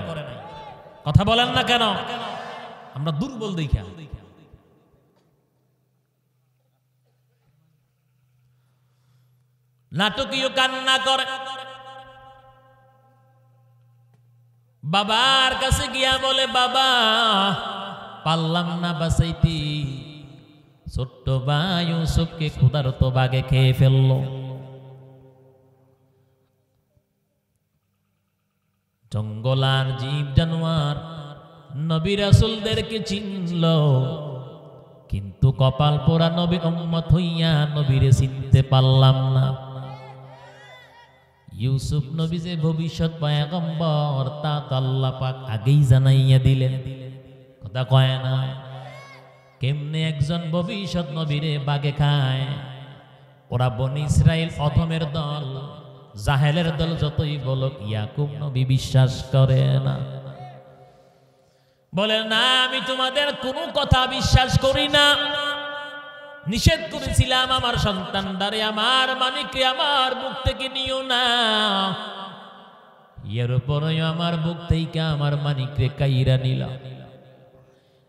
[SPEAKER 1] কথা বলেন না কেন? আমরা দুর্বল দেখে। নাটকীয় কান্না করে বাবার কাছে গিয়া বলে, বাবা পারলাম না বাঁচাইতে, ছোট্ট ভাই ইউসুফকে ক্ষুধার্ত বাঘে খেয়ে ফেললো। জঙ্গল আর জীব জানোয়ার নবী রাসূলদেরকে চিনল, কিন্তু কপাল পোড়া নবী উম্মত হইয়া নবীরে চিনতে পারলাম না। ইউসুফ নবী যে ভবিষ্যৎ পয়গম্বর তা তো আল্লাহ পাক আগেই জানাইয়া দিলেন। কথা কয় না? কেমনে একজন ভবিষ্যৎ নবীরে বাগে খায়? ওরা বনি ইসরাইল অধমের দল, জাহেলের দল যতই বলুক ইয়াকুব নবী বিশ্বাস করে না। বলে না আমি তোমাদের কোনো কথা বিশ্বাস করি না। নিষেধ করেছিলাম আমার সন্তানদারে আমার মানিককে আমার বুক থেকে নিও না। এর উপরেও আমার বুক থেকে আমার মানিককে কাইরা নিলাম।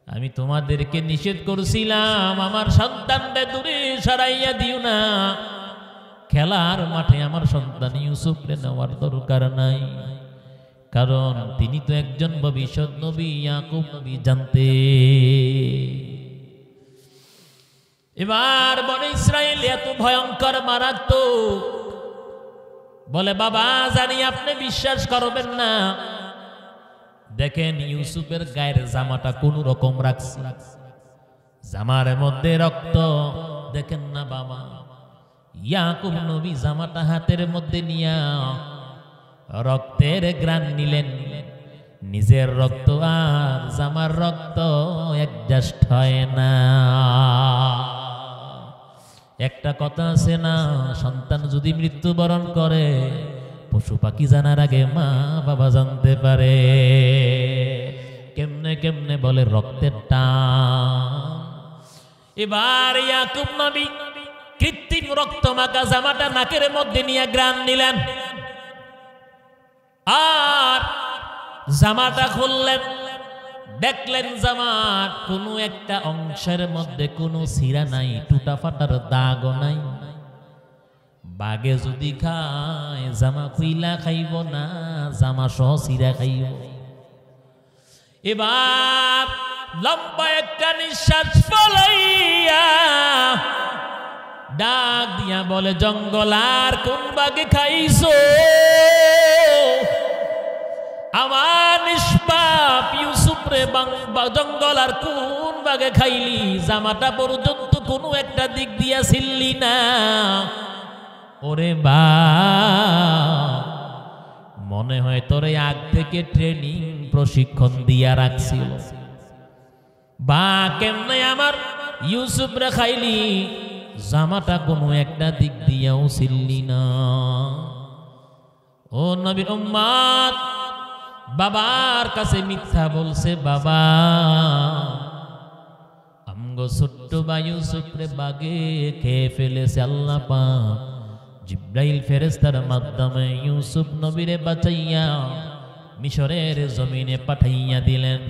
[SPEAKER 1] আমি তোমাদেরকে নিষেধ করছিলাম আমার সন্তানদের দূরে সরাইয়া দিও না। খেলার মাঠে আমার সন্তান ইউসুফকে নেওয়ার দরকার নাই, কারণ তিনি তো একজন ভবিষ্যৎ নবী, ইয়াকুব নবী জানতে। এবার বনে ইসরায়েল এত ভয়ঙ্কর মারাত্মক। বলে বাবা জানি আপনি বিশ্বাস করবেন না, দেখেন ইউসুফের গায়ের জামাটা কোন রকম রাখছে, জামার মধ্যে রক্ত, দেখেন না বাবা, ইয়াকুব নবী জামাটা হাতের মধ্যে নিয়া রক্তের গ্রান নিলেন। নিজের রক্ত আর জামার রক্ত অ্যাডজাস্ট হয় না। একটা কথা আছে না, সন্তান যদি মৃত্যুবরণ করে পশু পাখি জানার আগে মা বাবা জানতে পারে। কেমনে কেমনে বলে রক্তের টান। এবার ইয়াকুব নবী কৃত্রিম রক্ত মাখা জামাটা নাকের মধ্যে নিয়ে গ্রান নিলেন, আর জামাটা খুললেন। দেখলেন জামার কোনো একটা অংশের মধ্যে কোনো ছিঁড়া নাই, টুটা ফাটার দাগও নাই। বাগে যদি খায় জামা খুইলা খাইব না, জামা সহ ছিঁড়া খাইব। এবার লম্বা একটা নিঃশ্বাস ফলাইয়া ডাক দিয়া বলে, জঙ্গল আর কোন বাগে খাইছো? আমার নিষ্পাপ ইউসুফ রে জঙ্গল আর কোন বাগে খাইলি? জামাটা পর্যন্ত কোনো একটা দিক দিয়া ছিললি না। ওরে বা, মনে হয় তোরে আগ থেকে ট্রেনিং প্রশিক্ষণ দিয়া রাখছিল। বা কেমনে আমার ইউসুফ রে খাইলি? জামাটা কোনো একটা দিক দিয়াও ছিললি না। ও নবীর উম্মত, বাবার কাছে মিথ্যা বলছে। বাবা, আমগো ছোট্ট ভাই ইউসুফ রে বাগে খেয়ে ফেলেছে। আল্লাহ পাক জিব্রাইল ফেরেশতার মাধ্যমে ইউসুফ নবীরে বাঁচাইয়া মিশরের জমিনে পাঠাইয়া দিলেন।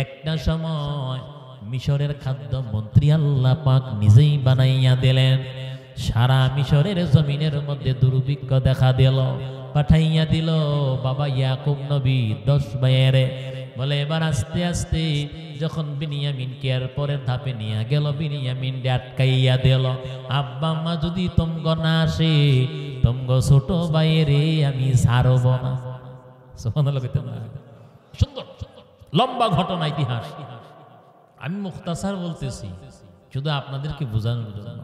[SPEAKER 1] একটা সময় মিশরের খাদ্য মন্ত্রী আল্লাহ পাক নিজেই বানাইয়া দিলেন। সারা মিশরের জমিনের মধ্যে দুর্ভিক্ষ দেখা দিল, পাঠাইয়া দিল বাবা ইয়াকুব নবী 10 ভাইয়েরে। বলে এবার আস্তে আস্তে যখন বিনিয়ামিনকে এর পরের ধাপে নিয়ে গেল, বিনিয়ামিনকে আটকাইয়া দিল। আব্বা আম্মা যদি তোমগো না আসে, তোমগো ছোট ভাইয়েরে আমি ছাড়ব না। সুন্দর লম্বা ঘটনা, ইতিহাস। আমি মুখতাসার বলতেছি শুধু আপনাদেরকে বোঝানোর জন্য।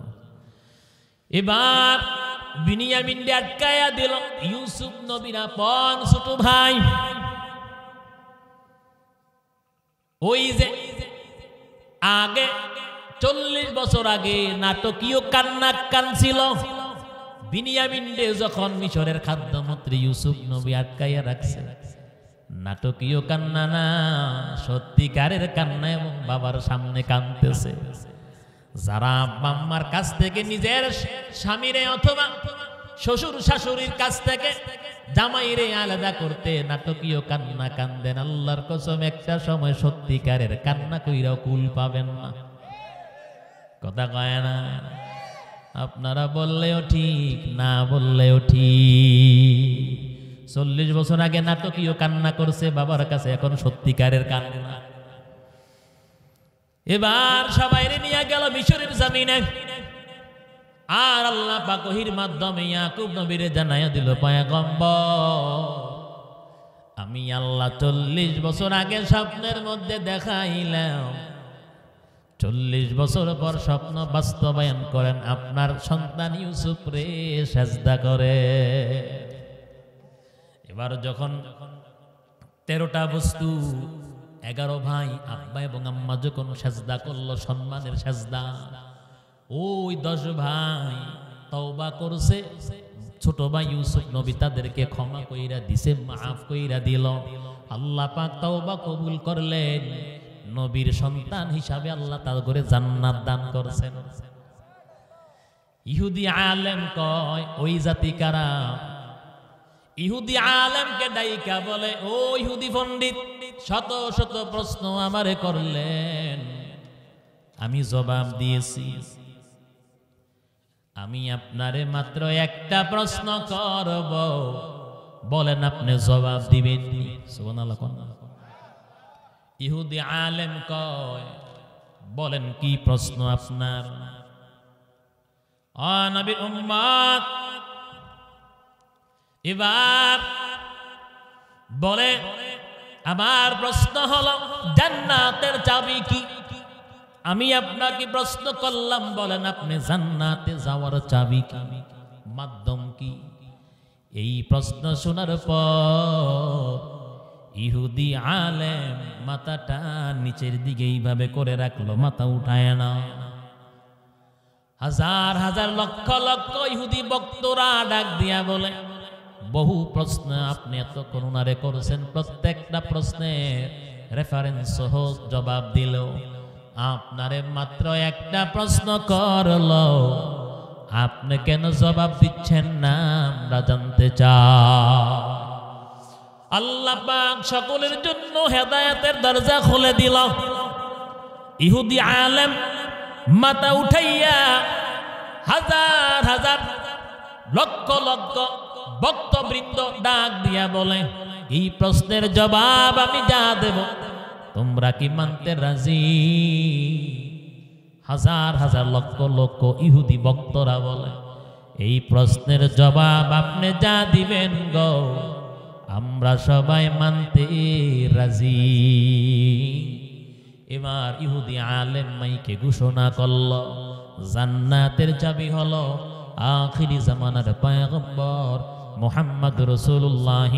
[SPEAKER 1] এবার বিনিয়ামিনকে আটকাইয়া দিল ইউসুফ নবীর আপন ছোট ভাই। ওই যে আগে 40 বছর আগে নাটকীয় কান্না কানছিল বিনিয়ামিনকে যখন মিশরের খাদ্যমন্ত্রী ইউসুফ নবী আটকাইয়া রাখছে। নাটকীয় কান্না না, সত্যিকারের কান্না, এবং বাবার সামনে কাঁদতেছে। যারা আব্বা আম্মার কাছ থেকে নিজের স্বামীরে অথবা শ্বশুর শাশুড়ির কাছ থেকে জামাইরে আলাদা করতে নাটকীয় কান্না কান্দেন, আল্লাহর কসম একটা সময় সত্যিকারের কান্না কইরাও কুল পাবেন না। কথা কয় না? আপনারা বললেও ঠিক, না বললেও ঠিক। 40 বছর আগে নাটকীয় কান্না করছে বাবার কাছে, এখন সত্যিকারের কান্না। এবার সবাইরে নিয়ে গেল মিশরের জমিনে। আর আল্লাহ পাক ওহীর মাধ্যমে ইয়াকুব নবীরে জানাইয়া দিল, পয়গম্বর আমি আল্লাহ 40 বছর আগে স্বপ্নের মধ্যে দেখাইলাম, 40 বছর পর স্বপ্ন বাস্তবায়ন করেন, আপনার সন্তান ইউসুফ রে সেজদা করে। এবার যখন 13টা বস্তু 11 ভাই আব্বা এবং আম্মা যখন সেজদা করলো, সম্মানের সেজদা, ওই 10 ভাই তওবা করছে। ছোট ভাই ইউসুফ নবী তাদেরকে ক্ষমা কইরা দিছে, মাফ কইরা দিল। আল্লাহ পাক তওবা কবুল করলেন। নবীর সন্তান হিসাবে আল্লাহ তার করে জান্নাত দান করছেন। ইহুদি আলেম কয়, ওই জাতি কারা? ইহুদি আলেমকে ডাইকা বলে, ও ইহুদি পণ্ডিত, শত শত প্রশ্ন আমারে করলেন, আমি জবাব দিয়েছি। আমি আপনারে মাত্র একটা প্রশ্ন করব, বলেন আপনি জবাব দিবেন? সুবহানাল্লাহ। ইহুদি আলেম কয়, বলেন কি প্রশ্ন আপনার? ও নবীর উম্মত, এবার বলে আমার প্রশ্ন হলো জান্নাতের চাবি কি? আমি আপনাকে প্রশ্ন করলাম, বলেন আপনি জান্নাতে যাওয়ার চাবি কি, মাধ্যম কি? এই প্রশ্ন শোনার পর ইহুদি আলেম মাথাটা নিচের দিকে এইভাবে করে রাখলো, মাথা উঠায় না। হাজার হাজার লক্ষ লক্ষ ইহুদি বক্তরা ডাক দিয়া বলে, বহু প্রশ্ন আপনি এত করুণারে করেছেন, প্রত্যেকটা প্রশ্নের রেফারেন্স সহ জবাব দিল, আপনারে মাত্র একটা প্রশ্ন করলো, আপনি কেন জবাব দিচ্ছেন না আমরা জানতে চাই। আল্লাহ পাক সকলের জন্য হেদায়েতের দরজা খুলে দিল। ইহুদি আলেম মাথা উঠাইয়া হাজার হাজার লক্ষ লক্ষ ভক্তবৃন্দ ডাক দিয়া বলে, এই প্রশ্নের জবাব আমি যা দেব তোমরা কি মানতে রাজি? হাজার হাজার লক্ষ লক্ষ ইহুদি ভক্তরা বলে, এই প্রশ্নের জবাব আপনি যা দিবেন গো আমরা সবাই মানতে রাজি। এবার ইহুদি আলেম মাইকে ঘোষণা করল, জান্নাতের চাবি হলো আখিরি জামানার পয়গম্বর মুহাম্মদ রাসূলুল্লাহ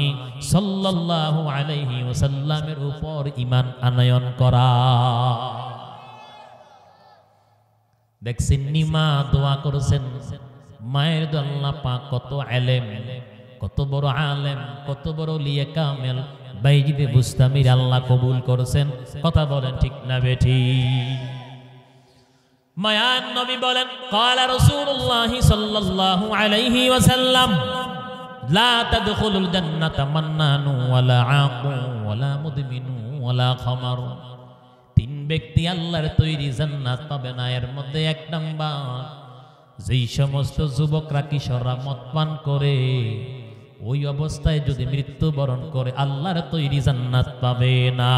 [SPEAKER 1] সাল্লাল্লাহু আলাইহি ওয়াসাল্লামের উপর ঈমান আনয়ন করা। দেখছেন নিমা দোয়া করেছেন, মায়ের আল্লাহ পাক কত আলেম, কত বড় আলেম, কত বড় লিয়ে কামেল বাইজিদে বুস্তামির আল্লাহ কবুল করেছেন। কথা বলেন ঠিক না বেঠি? মায়ান নবী বলেন, ক্বালা রাসূলুল্লাহ সাল্লাল্লাহু আলাইহি ওয়াসাল্লাম, লা তাদখুলুল জান্নাতা মান্নানু ওয়ালা আaqu ওয়ালা মুদমিনু ওয়ালা খামার। তিন ব্যক্তি আল্লাহর তৈরি জান্নাত পাবে না। এর মধ্যে এক নাম্বার, যেই সমস্ত যুবকরা কিশোররা মদ পান করে, ওই অবস্থায় যদি মৃত্যুবরণ করে আল্লাহর তৈরি জান্নাত পাবে না।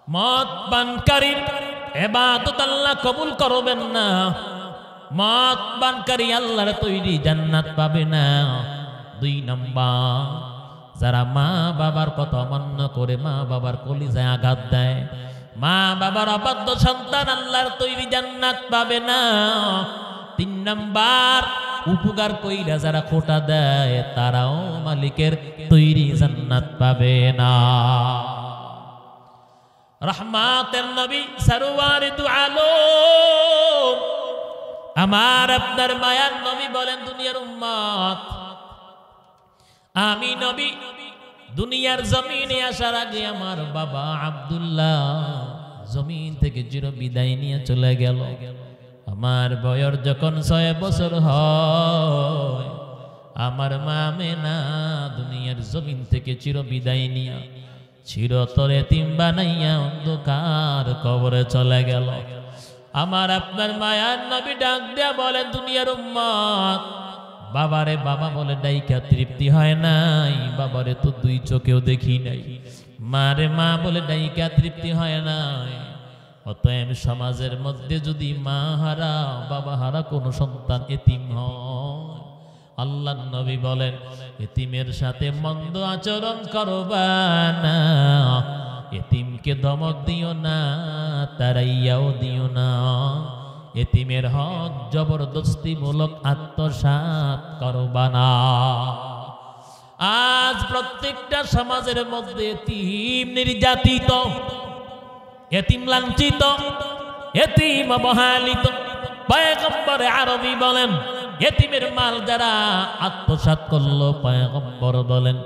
[SPEAKER 1] মদ পানকারীর ইবাদত আল্লাহ কবুল করবেন না, মদ পানকারী আল্লাহর তৈরি জান্নাত পাবে না। দুই নাম্বার, যারা মা বাবার কথা অমান্য করে মা বাবার কলিজায় আঘাত দেয়, মা বাবার অবাধ্য সন্তান আল্লাহর তৈরি জান্নাত পাবে না। তিন নাম্বার, উপকার কইরা যারা খোটা দেয় তারাও মালিকের তৈরি জান্নাত পাবে না। রহমাতের নবী সরওয়ারে দু আলম আমার আপনার মায়ার নবী বলেন, দুনিয়ার উম্মত, আমি নবী দুনিয়ার জমিনে আসার আগে আমার বাবা আব্দুল্লাহ জমিন থেকে চির বিদায় নিয়ে চলে গেল। আমার বয়স যখন 6 বছর হয়, আমার মা আমেনা দুনিয়ার জমিন থেকে চির বিদায় নিয়ে চিরতরে এতিম বানাইয়া অন্ধকার কবরে চলে গেল। আমার আপনার মায়ার নবী ডাক দেয়া বলেন, দুনিয়ার উম্মত, বাবারে বাবা বলে ডাইকা তৃপ্তি হয় নাই, বাবারে তো 2 চোখেও দেখি নাই, মারে মা বলে ডাইকা তৃপ্তি হয় নাই। অতএব সমাজের মধ্যে যদি মা হারা বাবা হারা কোনো সন্তান এতিম হয়, আল্লাহর নবী বলেন, এতিমের সাথে মন্দ আচরণ করবা না, এতিমকে ধমক দিও না, তারাইয়াও দিও না, এতিমের হক জবরদস্তিমূলক আত্মসাৎ করবা না। আজ প্রত্যেকটা সমাজের মধ্যে এতিম নির্যাতিত, এতিম লাঞ্ছিত, এতিম অবহেলিত। পয়গম্বর আরবি বলেন, এতিমের মাল যারা আত্মসাৎ করলো, পয়গম্বর বলেন,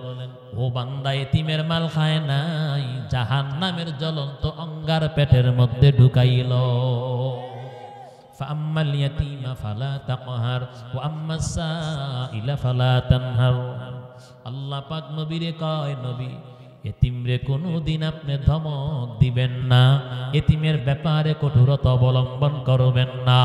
[SPEAKER 1] ও বান্দা এতিমের মাল খায় নাই, জাহান্নামের জ্বলন্ত অঙ্গার পেটের মধ্যে ঢুকাইল। ফাআম্মাল ইয়াতীমা ফালা তাকহার ওয়া আম্মাস সাইলা ফালা তানহার। আল্লাহ পাক নবীরে কয়, নবী এতিমরে কোনোদিন আপনি ধমক দিবেন না, এতিমের ব্যাপারে কঠোরতা অবলম্বন করবেন না।